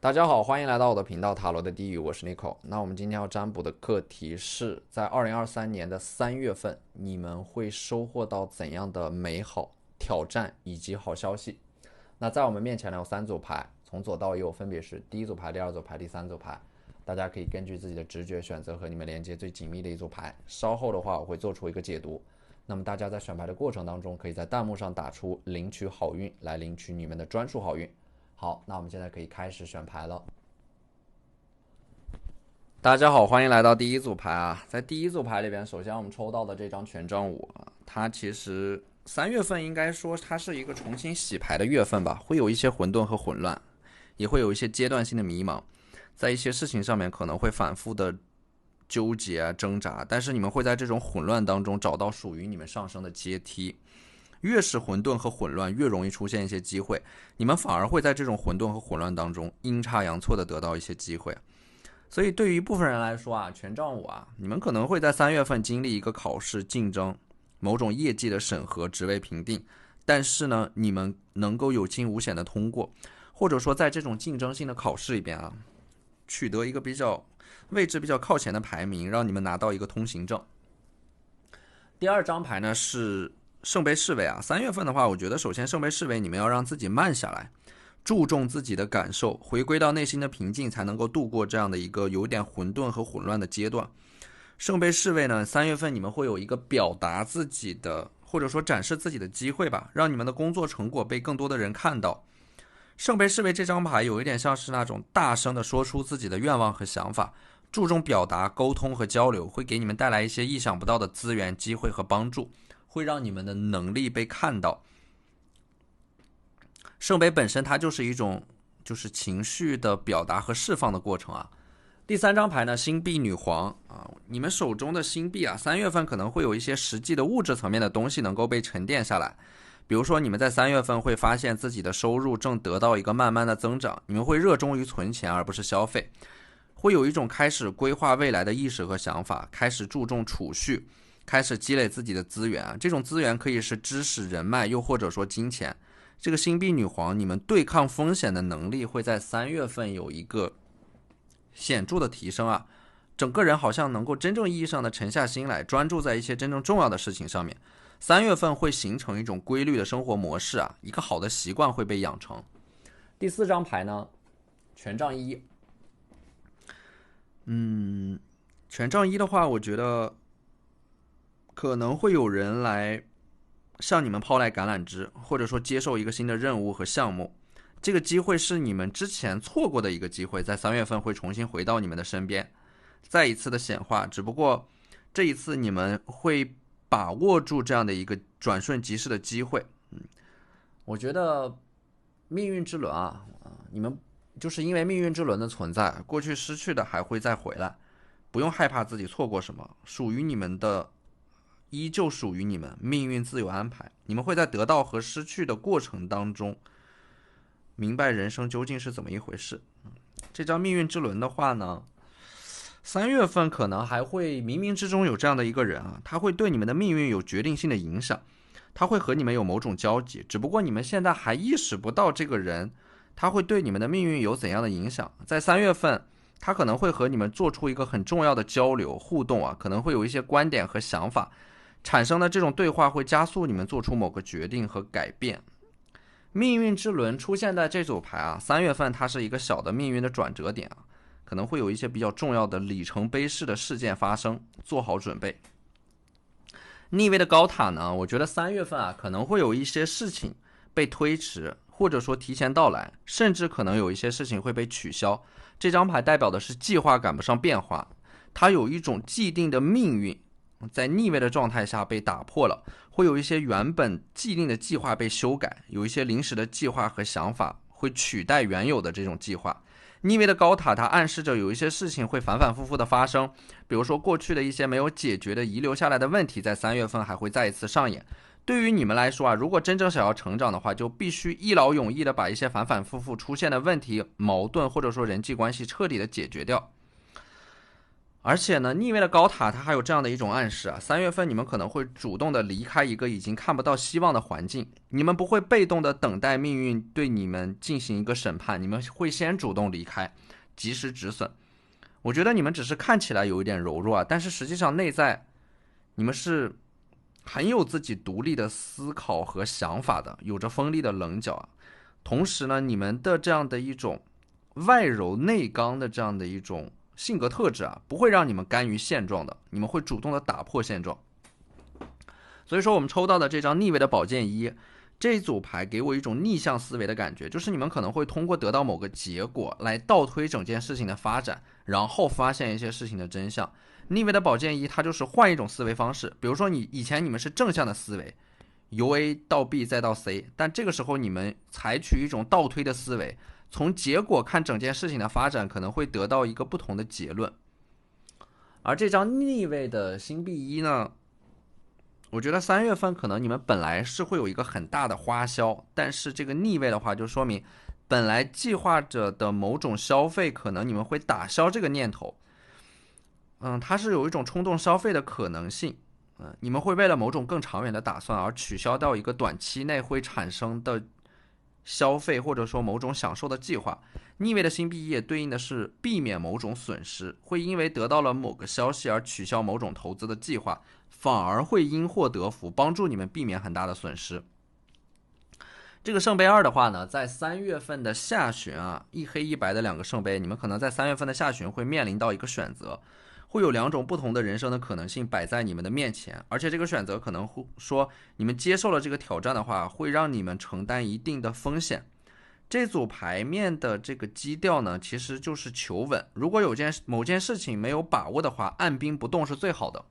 大家好，欢迎来到我的频道塔罗的地狱，我是 Nico。那我们今天要占卜的课题是在2023年的3月份，你们会收获到怎样的美好、挑战以及好消息？那在我们面前呢有3组牌，从左到右分别是第一组牌、第二组牌、第三组牌。大家可以根据自己的直觉选择和你们连接最紧密的一组牌。稍后的话我会做出一个解读。那么大家在选牌的过程当中，可以在弹幕上打出领取好运来领取你们的专属好运。好，那我们现在可以开始选牌了。大家好，欢迎来到第一组牌啊！在第一组牌里边，首先我们抽到的这张权杖五啊，它其实3月份应该说它是一个重新洗牌的月份吧，会有一些混沌和混乱，也会有一些阶段性的迷茫，在一些事情上面可能会反复的纠结啊挣扎，但是你们会在这种混乱当中找到属于你们上升的阶梯。越是混沌和混乱，越容易出现一些机会，你们反而会在这种混沌和混乱当中阴差阳错的得到一些机会。所以对于一部分人来说啊，权杖五啊，你们可能会在3月份经历一个考试竞争，某种业绩的审核、职位评定，但是呢，你们能够有惊无险的通过，或者说在这种竞争性的考试里边啊，取得一个位置比较靠前的排名，让你们拿到一个通行证。第二张牌呢是圣杯侍卫啊，3月份的话，我觉得首先圣杯侍卫你们要让自己慢下来，注重自己的感受，回归到内心的平静，才能够度过这样的一个有点混沌和混乱的阶段。圣杯侍卫呢，3月份你们会有一个表达自己的，或者说展示自己的机会吧，让你们的工作成果被更多的人看到。圣杯侍卫这张牌有一点像是那种大声的说出自己的愿望和想法，注重表达、沟通和交流，会给你们带来一些意想不到的资源、机会和帮助，会让你们的能力被看到。圣杯本身它就是一种情绪的表达和释放的过程啊。第三张牌呢，星币女皇啊，你们手中的星币啊，3月份可能会有一些实际的物质层面的东西能够被沉淀下来。比如说你们在3月份会发现自己的收入正得到一个慢慢的增长，你们会热衷于存钱而不是消费，会有一种开始规划未来的意识和想法，开始注重储蓄，开始积累自己的资源啊。这种资源可以是知识、人脉，又或者说金钱。这个星币女皇，你们对抗风险的能力会在3月份有一个显著的提升啊，整个人好像能够真正意义上的沉下心来，专注在一些真正重要的事情上面。3月份会形成一种规律的生活模式啊，一个好的习惯会被养成。第四张牌呢，权杖一。权杖一的话，我觉得可能会有人来向你们抛来橄榄枝，或者说接受一个新的任务和项目。这个机会是你们之前错过的一个机会，在3月份会重新回到你们的身边，再一次的显化。只不过这一次你们会把握住这样的一个转瞬即逝的机会。我觉得命运之轮啊，你们就是因为命运之轮的存在，过去失去的还会再回来，不用害怕自己错过什么，属于你们的依旧属于你们，命运自有安排。你们会在得到和失去的过程当中，明白人生究竟是怎么一回事。这张命运之轮的话呢，3月份可能还会冥冥之中有这样的一个人啊，他会对你们的命运有决定性的影响，他会和你们有某种交集，只不过你们现在还意识不到这个人他会对你们的命运有怎样的影响。在3月份他可能会和你们做出一个很重要的交流互动啊，可能会有一些观点和想法产生的，这种对话会加速你们做出某个决定和改变。命运之轮出现在这组牌啊，3月份它是一个小的命运的转折点啊，可能会有一些比较重要的里程碑式的事件发生，做好准备。逆位的高塔呢，我觉得3月份啊可能会有一些事情被推迟，或者说提前到来，甚至可能有一些事情会被取消。这张牌代表的是计划赶不上变化，它有一种既定的命运在逆位的状态下被打破了，会有一些原本既定的计划被修改，有一些临时的计划和想法会取代原有的这种计划。逆位的高塔它暗示着有一些事情会反反复复的发生，比如说过去的一些没有解决的遗留下来的问题在3月份还会再一次上演。对于你们来说啊，如果真正想要成长的话，就必须一劳永逸的把一些反反复复出现的问题、矛盾或者说人际关系彻底的解决掉。而且呢，逆位的高塔它还有这样的一种暗示啊，3月份你们可能会主动的离开一个已经看不到希望的环境，你们不会被动的等待命运对你们进行一个审判，你们会先主动离开，及时止损。我觉得你们只是看起来有一点柔弱啊，但是实际上内在你们是很有自己独立的思考和想法的，有着锋利的棱角啊。同时呢，你们的这样的一种外柔内刚的这样的一种性格特质啊，不会让你们甘于现状的，你们会主动的打破现状。所以说我们抽到的这张逆位的宝剑一，这一组牌给我一种逆向思维的感觉，就是你们可能会通过得到某个结果来倒推整件事情的发展，然后发现一些事情的真相。逆位的宝剑一它就是换一种思维方式，比如说以前你们是正向的思维，由 A 到 B 再到 C， 但这个时候你们采取一种倒推的思维，从结果看整件事情的发展，可能会得到一个不同的结论。而这张逆位的星币一呢，我觉得3月份可能你们本来是会有一个很大的花销，但是这个逆位的话就说明本来计划着的某种消费，可能你们会打消这个念头。它是有一种冲动消费的可能性。你们会为了某种更长远的打算而取消掉一个短期内会产生的消费或者说某种享受的计划。逆位的星币也对应的是避免某种损失，会因为得到了某个消息而取消某种投资的计划，反而会因祸得福，帮助你们避免很大的损失。这个圣杯二的话呢，在3月份的下旬啊，一黑一白的两个圣杯，你们可能在3月份的下旬会面临到一个选择，会有2种不同的人生的可能性摆在你们的面前，而且这个选择可能会说你们接受了这个挑战的话，会让你们承担一定的风险。这组牌面的这个基调呢，其实就是求稳。如果有某件事情没有把握的话，按兵不动是最好的。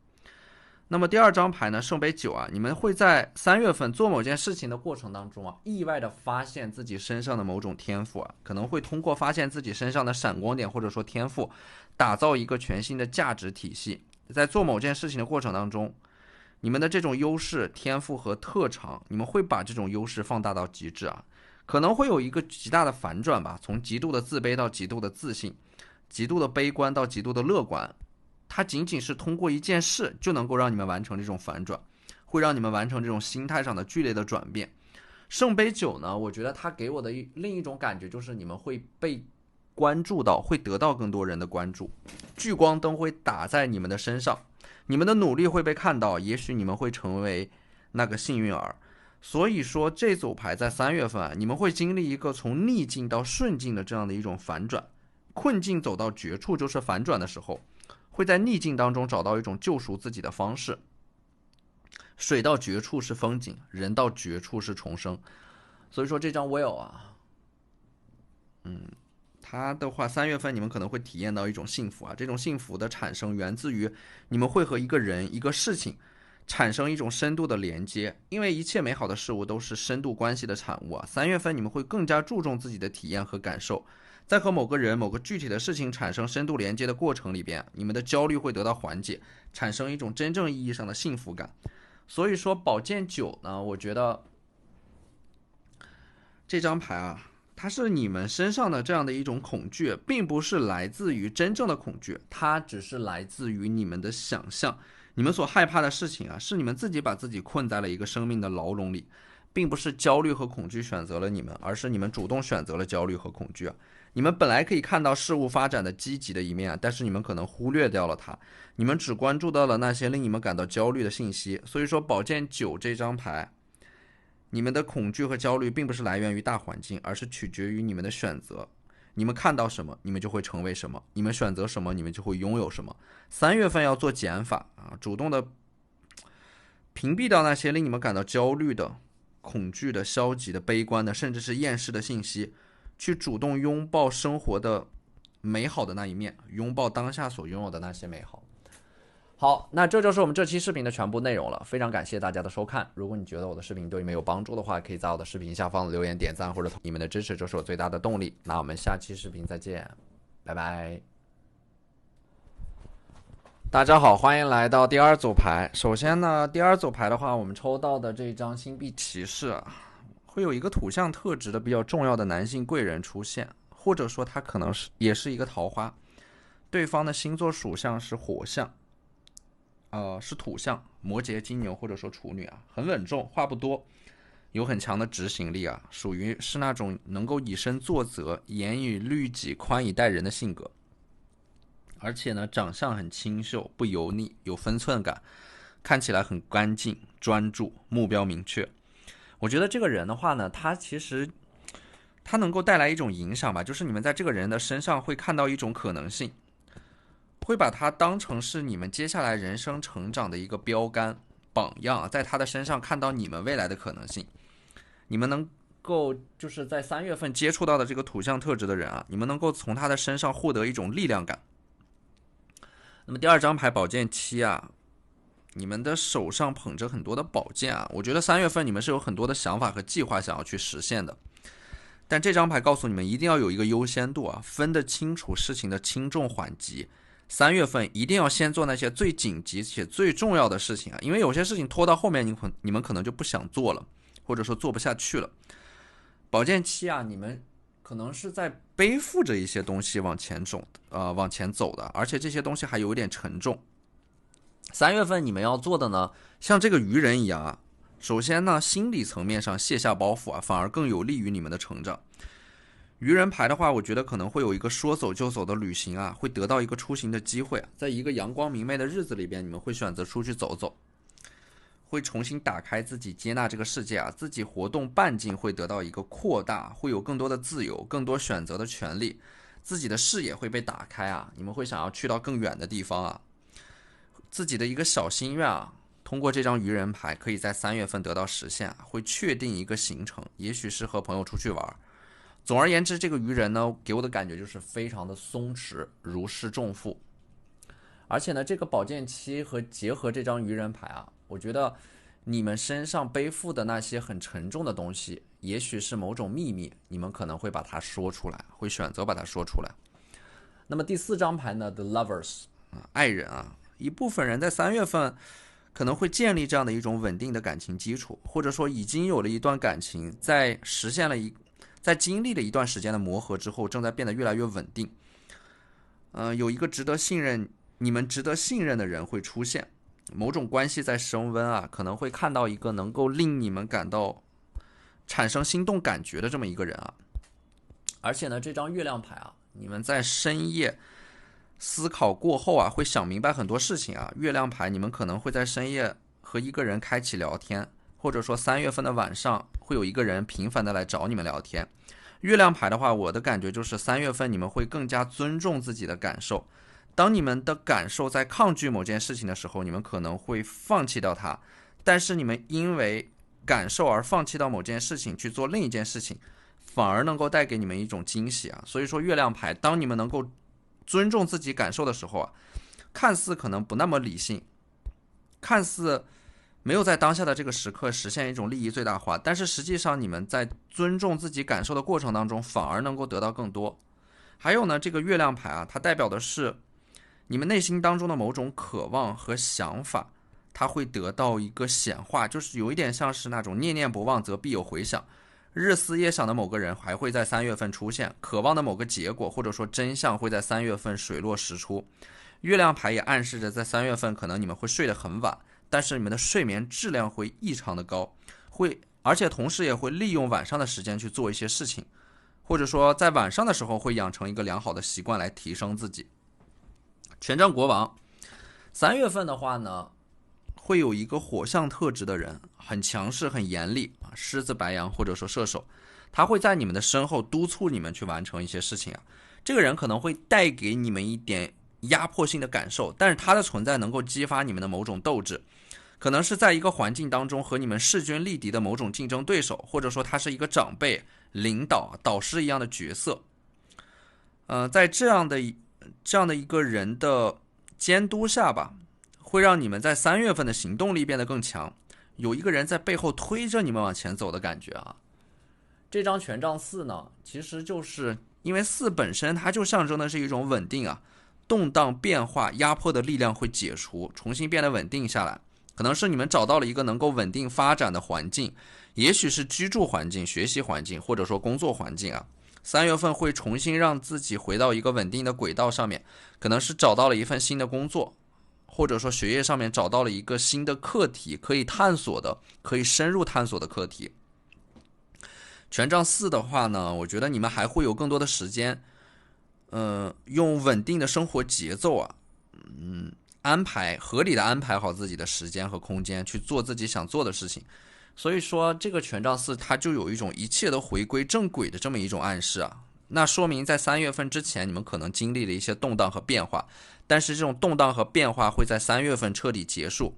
那么第二张牌呢，圣杯9啊，你们会在3月份做某件事情的过程当中啊，意外的发现自己身上的某种天赋啊，可能会通过发现自己身上的闪光点或者说天赋，打造一个全新的价值体系。在做某件事情的过程当中，你们的这种优势、天赋和特长，你们会把这种优势放大到极致啊，可能会有一个极大的反转吧，从极度的自卑到极度的自信，极度的悲观到极度的乐观。它仅仅是通过一件事就能够让你们完成这种反转，会让你们完成这种心态上的剧烈的转变。圣杯9呢，我觉得它给我的另一种感觉就是你们会被关注到，会得到更多人的关注，聚光灯会打在你们的身上，你们的努力会被看到，也许你们会成为那个幸运儿。所以说这组牌在3月份啊，你们会经历一个从逆境到顺境的这样的一种反转，困境走到绝处就是反转的时候，会在逆境当中找到一种救赎自己的方式。水到绝处是风景，人到绝处是重生。所以说这张 Will 啊，它的话3月份你们可能会体验到一种幸福啊，这种幸福的产生源自于你们会和一个人一个事情产生一种深度的连接，因为一切美好的事物都是深度关系的产物啊。3月份你们会更加注重自己的体验和感受，在和某个人某个具体的事情产生深度连接的过程里边，你们的焦虑会得到缓解，产生一种真正意义上的幸福感。所以说宝剑9呢，我觉得这张牌啊，它是你们身上的这样的一种恐惧，并不是来自于真正的恐惧，它只是来自于你们的想象。你们所害怕的事情啊，是你们自己把自己困在了一个生命的牢笼里，并不是焦虑和恐惧选择了你们，而是你们主动选择了焦虑和恐惧啊。你们本来可以看到事物发展的积极的一面啊，但是你们可能忽略掉了它，你们只关注到了那些令你们感到焦虑的信息。所以说宝剑9这张牌，你们的恐惧和焦虑并不是来源于大环境，而是取决于你们的选择。你们看到什么，你们就会成为什么；你们选择什么，你们就会拥有什么。3月份要做减法啊，主动的屏蔽掉那些令你们感到焦虑的、恐惧的、消极的、悲观的，甚至是厌世的信息，去主动拥抱生活的美好的那一面，拥抱当下所拥有的那些美好。好，那这就是我们这期视频的全部内容了，非常感谢大家的收看。如果你觉得我的视频对你们有帮助的话，可以在我的视频下方留言点赞或者你们的支持就是我最大的动力。那我们下期视频再见，拜拜。大家好，欢迎来到第二组牌。首先呢，第二组牌的话，我们抽到的这张星币骑士啊，会有一个土象特质的比较重要的男性贵人出现，或者说他可能也是一个桃花。对方的星座属相是火象，是土象，摩羯、金牛或者说处女啊，很稳重，话不多，有很强的执行力啊，属于是那种能够以身作则、严以律己、宽以待人的性格。而且呢，长相很清秀，不油腻，有分寸感，看起来很干净、专注，目标明确。我觉得这个人的话呢，他能够带来一种影响吧，就是你们在这个人的身上会看到一种可能性，会把他当成是你们接下来人生成长的一个标杆、榜样，在他的身上看到你们未来的可能性。你们能够就是在3月份接触到的这个土象特质的人啊，你们能够从他的身上获得一种力量感。那么第2张牌宝剑7啊，你们的手上捧着很多的宝剑啊，我觉得3月份你们是有很多的想法和计划想要去实现的。但这张牌告诉你们一定要有一个优先度啊，分得清楚事情的轻重缓急。3月份一定要先做那些最紧急且最重要的事情啊，因为有些事情拖到后面你们可能就不想做了，或者说做不下去了。宝剑7啊，你们可能是在背负着一些东西往前走的，而且这些东西还有一点沉重。3月份你们要做的呢，像这个愚人一样啊，首先呢，心理层面上卸下包袱啊，反而更有利于你们的成长。愚人牌的话，我觉得可能会有一个说走就走的旅行啊，会得到一个出行的机会啊，在一个阳光明媚的日子里边，你们会选择出去走走，会重新打开自己，接纳这个世界啊，自己活动半径会得到一个扩大，会有更多的自由，更多选择的权利，自己的视野会被打开啊，你们会想要去到更远的地方啊，自己的一个小心愿啊，通过这张愚人牌可以在3月份得到实现，会确定一个行程，也许是和朋友出去玩。总而言之，这个愚人呢，给我的感觉就是非常的松弛，如释重负。而且呢，这个宝剑7和结合这张愚人牌啊，我觉得你们身上背负的那些很沉重的东西，也许是某种秘密，你们可能会把它说出来，会选择把它说出来。那么第4张牌呢 ，The Lovers 爱人啊，一部分人在3月份可能会建立这样的一种稳定的感情基础，或者说已经有了一段感情，在经历了一段时间的磨合之后，正在变得越来越稳定。有一个你们值得信任的人会出现，某种关系在升温啊，可能会看到一个能够令你们产生心动感觉的这么一个人啊。而且呢，这张月亮牌啊，你们在深夜思考过后啊，会想明白很多事情啊。月亮牌，你们可能会在深夜和一个人开启聊天，或者说3月份的晚上会有一个人频繁的来找你们聊天。月亮牌的话，我的感觉就是3月份你们会更加尊重自己的感受。当你们的感受在抗拒某件事情的时候，你们可能会放弃掉它，但是你们因为感受而放弃到某件事情去做另一件事情，反而能够带给你们一种惊喜啊。所以说月亮牌，当你们能够尊重自己感受的时候啊，看似可能不那么理性，看似没有在当下的这个时刻实现一种利益最大化，但是实际上你们在尊重自己感受的过程当中，反而能够得到更多。还有呢，这个月亮牌啊，它代表的是你们内心当中的某种渴望和想法，它会得到一个显化，就是有一点像是那种念念不忘则必有回响，日思夜想的某个人还会在3月份出现，渴望的某个结果或者说真相会在3月份水落石出。月亮牌也暗示着在3月份可能你们会睡得很晚，但是你们的睡眠质量会异常的高，而且同时也会利用晚上的时间去做一些事情，或者说在晚上的时候会养成一个良好的习惯来提升自己。权杖国王，3月份的话呢，会有一个火象特质的人，很强势很严厉，狮子白羊或者说射手，他会在你们的身后督促你们去完成一些事情啊。这个人可能会带给你们一点压迫性的感受，但是他的存在能够激发你们的某种斗志，可能是在一个环境当中和你们势均力敌的某种竞争对手，或者说他是一个长辈、领导、导师一样的角色。在这样的一个人的监督下吧，会让你们在3月份的行动力变得更强，有一个人在背后推着你们往前走的感觉啊。这张权杖4呢，其实就是因为4本身它就象征的是一种稳定啊，动荡变化压迫的力量会解除，重新变得稳定下来，可能是你们找到了一个能够稳定发展的环境，也许是居住环境、学习环境或者说工作环境啊。3月份会重新让自己回到一个稳定的轨道上面，可能是找到了一份新的工作，或者说学业上面找到了一个新的课题，可以探索的，可以深入探索的课题。权杖4的话呢，我觉得你们还会有更多的时间，用稳定的生活节奏啊，合理的安排好自己的时间和空间，去做自己想做的事情。所以说，这个权杖4它就有一种一切都回归正轨的这么一种暗示啊。那说明在3月份之前，你们可能经历了一些动荡和变化，但是这种动荡和变化会在3月份彻底结束。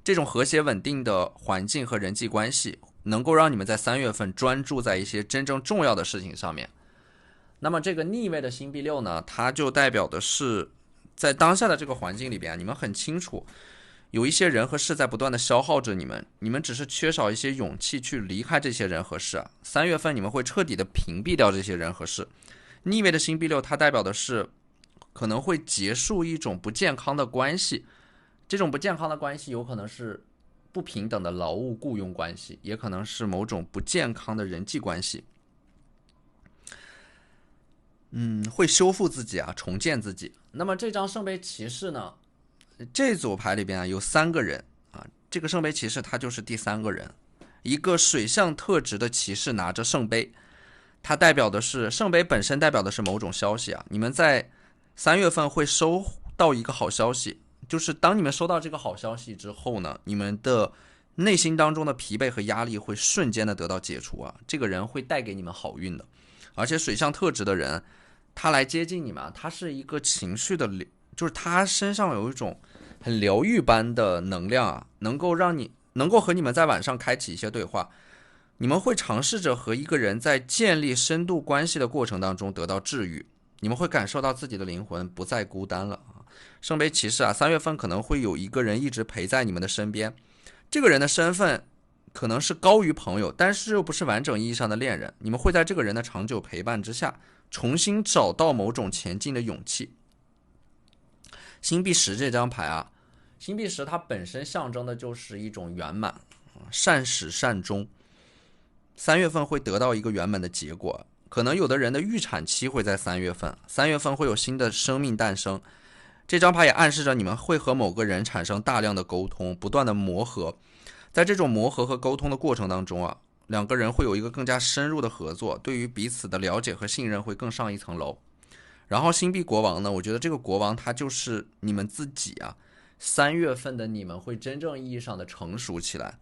这种和谐稳定的环境和人际关系，能够让你们在3月份专注在一些真正重要的事情上面。那么这个逆位的星币6呢，它就代表的是在当下的这个环境里边，你们很清楚有一些人和事在不断的消耗着你们，你们只是缺少一些勇气去离开这些人和事。3月份你们会彻底的屏蔽掉这些人和事。逆位的星币6它代表的是可能会结束一种不健康的关系，这种不健康的关系有可能是不平等的劳务雇佣关系，也可能是某种不健康的人际关系。会修复自己啊，重建自己。那么这张圣杯骑士呢，这组牌里边有3个人啊，这个圣杯骑士他就是第3个人，一个水象特质的骑士拿着圣杯，它代表的是圣杯本身代表的是某种消息啊，你们在3月份会收到一个好消息，就是当你们收到这个好消息之后呢，你们的内心当中的疲惫和压力会瞬间的得到解除啊，这个人会带给你们好运的。而且水象特质的人，他来接近你们，他是一个情绪的，就是他身上有一种很疗愈般的能量啊，能够和你们在晚上开启一些对话。你们会尝试着和一个人在建立深度关系的过程当中得到治愈，你们会感受到自己的灵魂不再孤单了。圣杯骑士啊，3月份可能会有一个人一直陪在你们的身边，这个人的身份可能是高于朋友，但是又不是完整意义上的恋人。你们会在这个人的长久陪伴之下，重新找到某种前进的勇气。星币10这张牌啊，星币10它本身象征的就是一种圆满，善始善终。3月份会得到一个圆满的结果，可能有的人的预产期会在3月份会有新的生命诞生。这张牌也暗示着你们会和某个人产生大量的沟通，不断的磨合。在这种磨合和沟通的过程当中啊，两个人会有一个更加深入的合作，对于彼此的了解和信任会更上一层楼。然后星币国王呢，我觉得这个国王他就是你们自己啊，3月份的你们会真正意义上的成熟起来，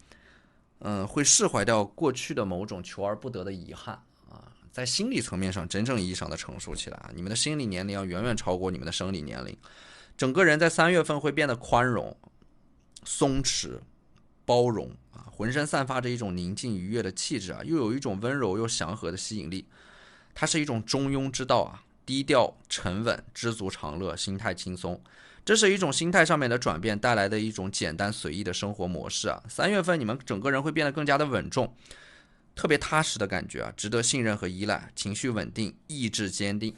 会释怀掉过去的某种求而不得的遗憾啊，在心理层面上真正意义上的成熟起来，你们的心理年龄要远远超过你们的生理年龄。整个人在3月份会变得宽容、松弛、包容啊，浑身散发着一种宁静愉悦的气质啊，又有一种温柔又祥和的吸引力。它是一种中庸之道啊，低调沉稳，知足常乐，心态轻松。这是一种心态上面的转变带来的一种简单随意的生活模式啊。3月份你们整个人会变得更加的稳重，特别踏实的感觉啊，值得信任和依赖，情绪稳定，意志坚定。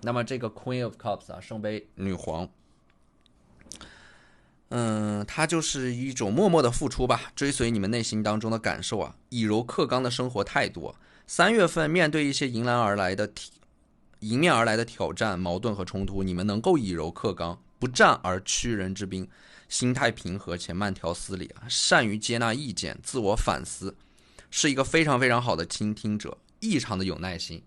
那么这个 Queen of Cups 啊，圣杯女皇，它就是一种默默的付出吧，追随你们内心当中的感受啊，以柔克刚的生活态度啊。3月份面对一些迎面而来的挑战、矛盾和冲突，你们能够以柔克刚，不战而屈人之兵，心态平和且慢条斯理啊，善于接纳意见，自我反思，是一个非常非常好的倾听者，异常的有耐心。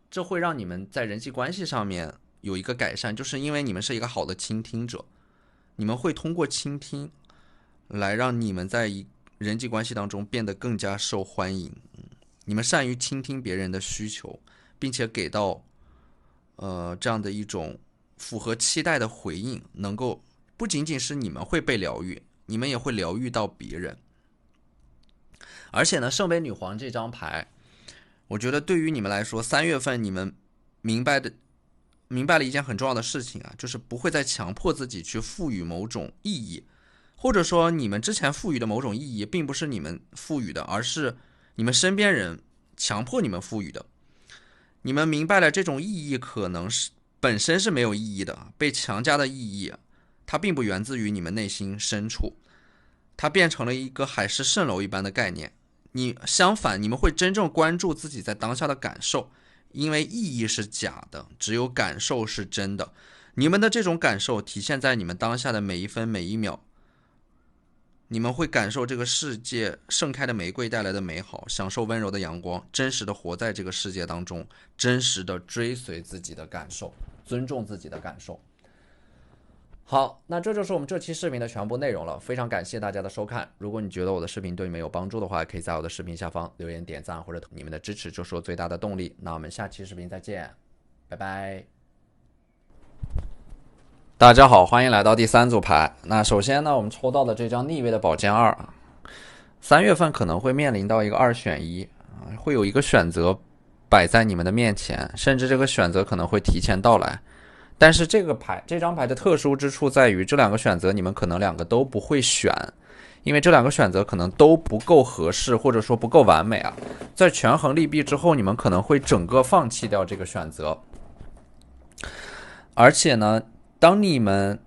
这会让你们在人际关系上面有一个改善，就是因为你们是一个好的倾听者，你们会通过倾听来让你们在人际关系当中变得更加受欢迎。你们善于倾听别人的需求，并且给到这样的一种符合期待的回应，能够不仅仅是你们会被疗愈，你们也会疗愈到别人。而且呢，圣杯女皇这张牌，我觉得对于你们来说，3月份你们明白了一件很重要的事情啊，就是不会再强迫自己去赋予某种意义，或者说你们之前赋予的某种意义并不是你们赋予的，而是你们身边人强迫你们赋予的。你们明白了这种意义可能是本身是没有意义的，被强加的意义它并不源自于你们内心深处，它变成了一个海市蜃楼一般的概念。相反，你们会真正关注自己在当下的感受，因为意义是假的，只有感受是真的。你们的这种感受体现在你们当下的每一分每一秒，你们会感受这个世界盛开的玫瑰带来的美好，享受温柔的阳光，真实的活在这个世界当中，真实的追随自己的感受，尊重自己的感受。好，那这就是我们这期视频的全部内容了，非常感谢大家的收看。如果你觉得我的视频对你们有帮助的话，可以在我的视频下方留言点赞，或者你们的支持就是我最大的动力。那我们下期视频再见，拜拜。大家好，欢迎来到第3组牌。那首先呢，我们抽到的这张逆位的宝剑2，3月份可能会面临到一个2选1，会有一个选择摆在你们的面前，甚至这个选择可能会提前到来。但是这张牌的特殊之处在于，这2个选择你们可能2个都不会选，因为这2个选择可能都不够合适，或者说不够完美啊。在权衡利弊之后，你们可能会整个放弃掉这个选择。而且呢，当你们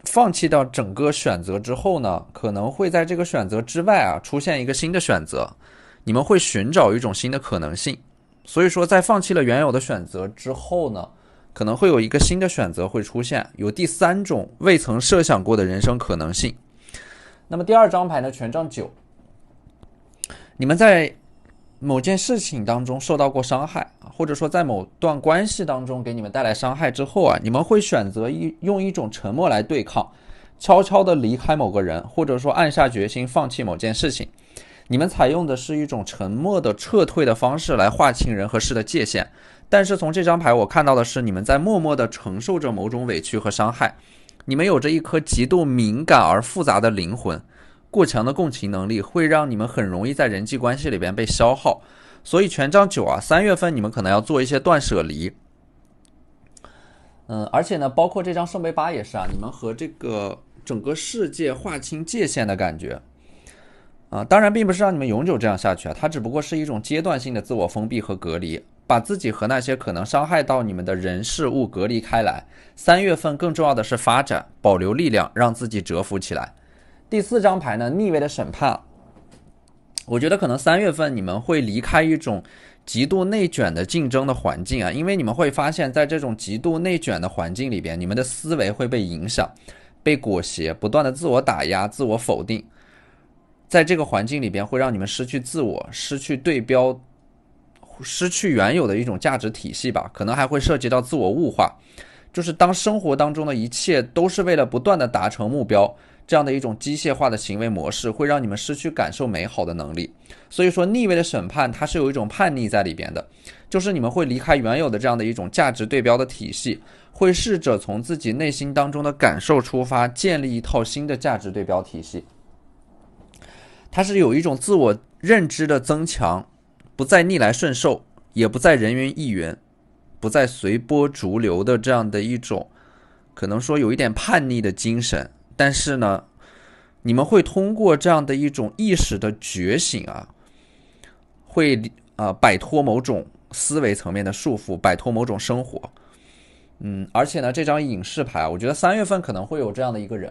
放弃掉整个选择之后呢，可能会在这个选择之外出现一个新的选择，你们会寻找一种新的可能性。所以说在放弃了原有的选择之后呢，可能会有一个新的选择会出现，有第3种未曾设想过的人生可能性。那么第2张牌呢，权杖9，你们在某件事情当中受到过伤害，或者说在某段关系当中给你们带来伤害之后你们会选择用一种沉默来对抗，悄悄地离开某个人，或者说暗下决心放弃某件事情。你们采用的是一种沉默的撤退的方式来划清人和事的界限。但是从这张牌我看到的是，你们在默默地承受着某种委屈和伤害。你们有着一颗极度敏感而复杂的灵魂，过强的共情能力会让你们很容易在人际关系里边被消耗。所以权杖93月份你们可能要做一些断舍离。而且呢，包括这张圣杯8也是你们和这个整个世界划清界限的感觉。当然并不是让你们永久这样下去它只不过是一种阶段性的自我封闭和隔离，把自己和那些可能伤害到你们的人事物隔离开来。3月份更重要的是发展，保留力量，让自己蛰伏起来。第4张牌呢，逆位的审判。我觉得可能3月份你们会离开一种极度内卷的竞争的环境因为你们会发现在这种极度内卷的环境里边，你们的思维会被影响，被裹挟，不断的自我打压，自我否定。在这个环境里边会让你们失去自我，失去对标，失去原有的一种价值体系吧，可能还会涉及到自我物化，就是当生活当中的一切都是为了不断的达成目标，这样的一种机械化的行为模式会让你们失去感受美好的能力。所以说逆位的审判它是有一种叛逆在里边的，就是你们会离开原有的这样的一种价值对标的体系，会试着从自己内心当中的感受出发，建立一套新的价值对标体系。它是有一种自我认知的增强，不再逆来顺受，也不再人云亦云，不再随波逐流的这样的一种可能说有一点叛逆的精神。但是呢，你们会通过这样的一种意识的觉醒会摆脱某种思维层面的束缚，摆脱某种生活。而且呢，这张隐士牌我觉得3月份可能会有这样的一个人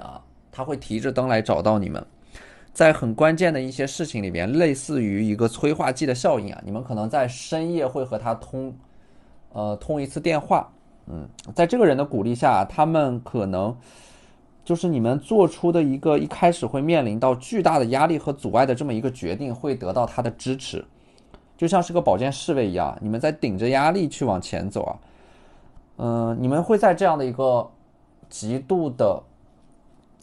他会提着灯来找到你们，在很关键的一些事情里边，类似于一个催化剂的效应你们可能在深夜会和他通一次电话。在这个人的鼓励下，他们可能就是你们做出的一个一开始会面临到巨大的压力和阻碍的这么一个决定，会得到他的支持，就像是个保健侍卫一样，你们在顶着压力去往前走你们会在这样的一个极度的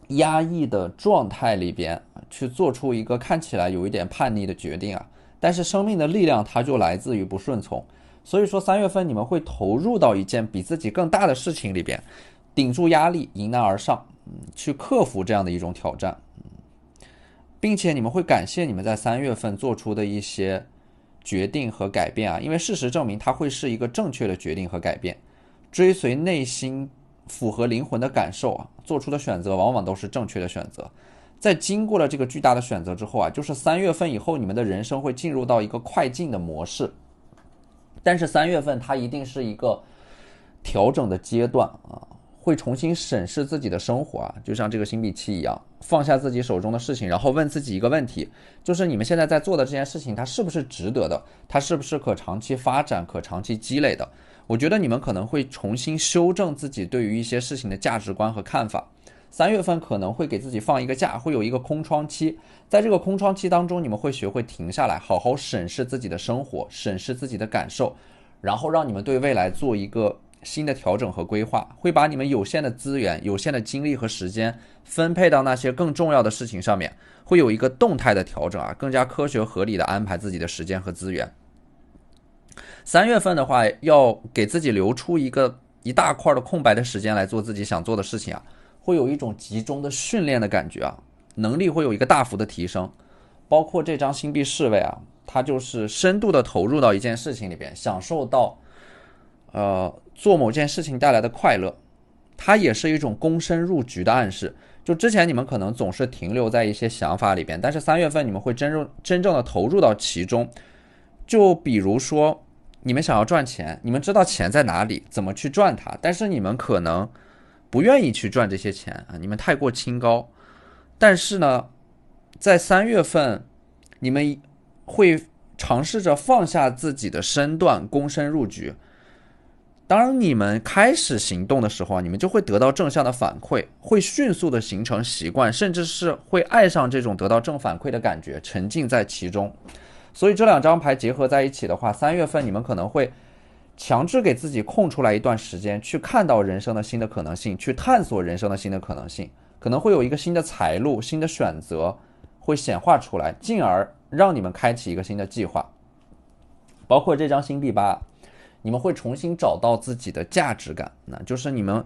压抑的状态里边去做出一个看起来有一点叛逆的决定但是生命的力量它就来自于不顺从。所以说3月份你们会投入到一件比自己更大的事情里边，顶住压力，迎难而上，去克服这样的一种挑战。并且你们会感谢你们在3月份做出的一些决定和改变因为事实证明它会是一个正确的决定和改变。追随内心符合灵魂的感受做出的选择往往都是正确的选择。在经过了这个巨大的选择之后就是3月份以后，你们的人生会进入到一个快进的模式。但是3月份它一定是一个调整的阶段会重新审视自己的生活啊，就像这个星币7一样，放下自己手中的事情，然后问自己一个问题，就是你们现在在做的这件事情，它是不是值得的？它是不是可长期发展、可长期积累的？我觉得你们可能会重新修正自己对于一些事情的价值观和看法。3月份可能会给自己放一个假，会有一个空窗期，在这个空窗期当中，你们会学会停下来，好好审视自己的生活，审视自己的感受，然后让你们对未来做一个新的调整和规划，会把你们有限的资源、有限的精力和时间分配到那些更重要的事情上面，会有一个动态的调整啊，更加科学合理的安排自己的时间和资源。3月份的话，要给自己留出一大块的空白的时间来做自己想做的事情啊，会有一种集中的训练的感觉啊，能力会有一个大幅的提升。包括这张星币侍卫啊，它就是深度的投入到一件事情里边，享受到做某件事情带来的快乐，它也是一种躬身入局的暗示。就之前你们可能总是停留在一些想法里边，但是3月份你们会真正的投入到其中。就比如说你们想要赚钱，你们知道钱在哪里，怎么去赚它，但是你们可能不愿意去赚这些钱啊，你们太过清高。但是呢，在3月份，你们会尝试着放下自己的身段，躬身入局。当你们开始行动的时候，你们就会得到正向的反馈，会迅速的形成习惯，甚至是会爱上这种得到正反馈的感觉，沉浸在其中。所以这两张牌结合在一起的话，3月份你们可能会强制给自己空出来一段时间，去看到人生的新的可能性，去探索人生的新的可能性，可能会有一个新的财路、新的选择会显化出来，进而让你们开启一个新的计划。包括这张星币8，你们会重新找到自己的价值感，那就是你们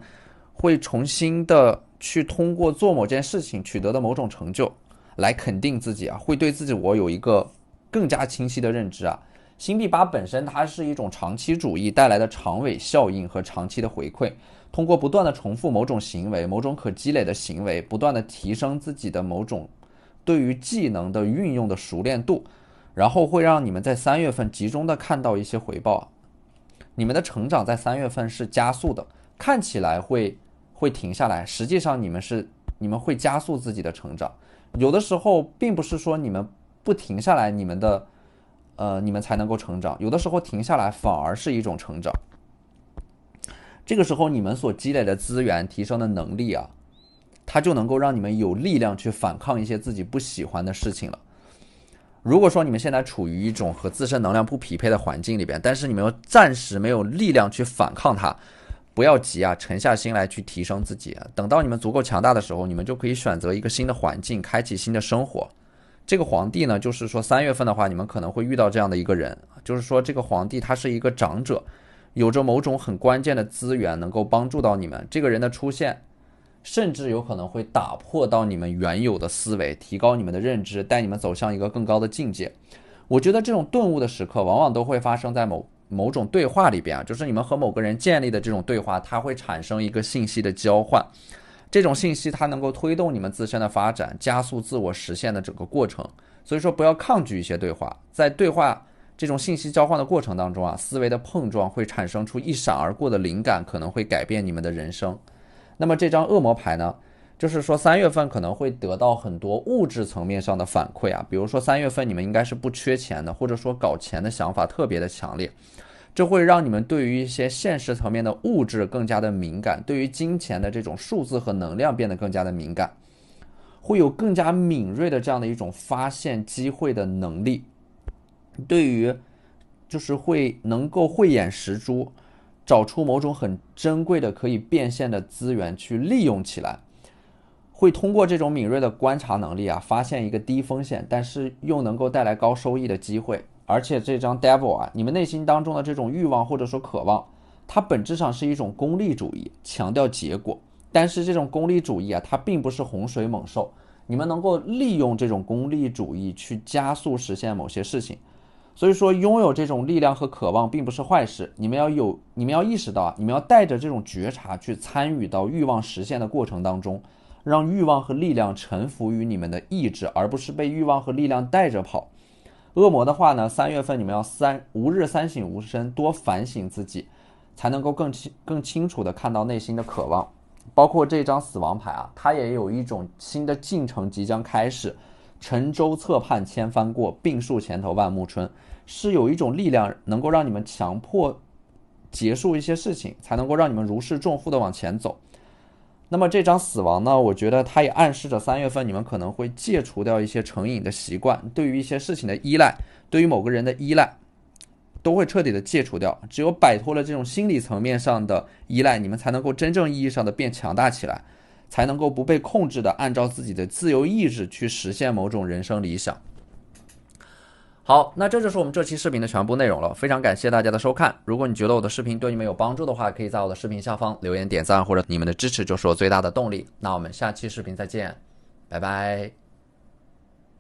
会重新的去通过做某件事情取得的某种成就来肯定自己啊，会对自己我有一个更加清晰的认知啊。星币8本身它是一种长期主义带来的长尾效应和长期的回馈，通过不断的重复某种行为、某种可积累的行为，不断的提升自己的某种对于技能的运用的熟练度，然后会让你们在3月份集中的看到一些回报。你们的成长在3月份是加速的，看起来会停下来，实际上你们会加速自己的成长。有的时候并不是说你们不停下来，你们才能够成长，有的时候停下来反而是一种成长。这个时候你们所积累的资源、提升的能力啊，它就能够让你们有力量去反抗一些自己不喜欢的事情了。如果说你们现在处于一种和自身能量不匹配的环境里边，但是你们又暂时没有力量去反抗它，不要急啊，沉下心来去提升自己啊。等到你们足够强大的时候，你们就可以选择一个新的环境，开启新的生活。这个皇帝呢，就是说3月份的话，你们可能会遇到这样的一个人，就是说这个皇帝他是一个长者，有着某种很关键的资源能够帮助到你们。这个人的出现甚至有可能会打破到你们原有的思维，提高你们的认知，带你们走向一个更高的境界。我觉得这种顿悟的时刻往往都会发生在某种对话里边啊，就是你们和某个人建立的这种对话，它会产生一个信息的交换，这种信息它能够推动你们自身的发展，加速自我实现的整个过程。所以说不要抗拒一些对话，在对话这种信息交换的过程当中啊，思维的碰撞会产生出一闪而过的灵感，可能会改变你们的人生。那么这张恶魔牌呢，就是说3月份可能会得到很多物质层面上的反馈啊，比如说3月份你们应该是不缺钱的，或者说搞钱的想法特别的强烈，这会让你们对于一些现实层面的物质更加的敏感，对于金钱的这种数字和能量变得更加的敏感，会有更加敏锐的这样的一种发现机会的能力，对于就是会能够慧眼识珠，找出某种很珍贵的可以变现的资源去利用起来，会通过这种敏锐的观察能力啊，发现一个低风险但是又能够带来高收益的机会。而且这张 Devil 啊，你们内心当中的这种欲望或者说渴望，它本质上是一种功利主义，强调结果。但是这种功利主义啊，它并不是洪水猛兽，你们能够利用这种功利主义去加速实现某些事情。所以说拥有这种力量和渴望并不是坏事，你们要意识到，你们要带着这种觉察去参与到欲望实现的过程当中，让欲望和力量臣服于你们的意志，而不是被欲望和力量带着跑。恶魔的话呢，3月份你们要吾日三省吾身，多反省自己，才能够更清楚的看到内心的渴望。包括这张死亡牌啊，它也有一种新的进程即将开始，沉舟侧畔千帆过，病树前头万木春，是有一种力量能够让你们强迫结束一些事情，才能够让你们如释重负的往前走。那么这张死亡呢，我觉得它也暗示着3月份你们可能会戒除掉一些成瘾的习惯，对于一些事情的依赖，对于某个人的依赖都会彻底的戒除掉。只有摆脱了这种心理层面上的依赖，你们才能够真正意义上的变强大起来，才能够不被控制的按照自己的自由意志去实现某种人生理想。好，那这就是我们这期视频的全部内容了，非常感谢大家的收看。如果你觉得我的视频对你们有帮助的话，可以在我的视频下方留言点赞，或者你们的支持就是我最大的动力。那我们下期视频再见，拜拜。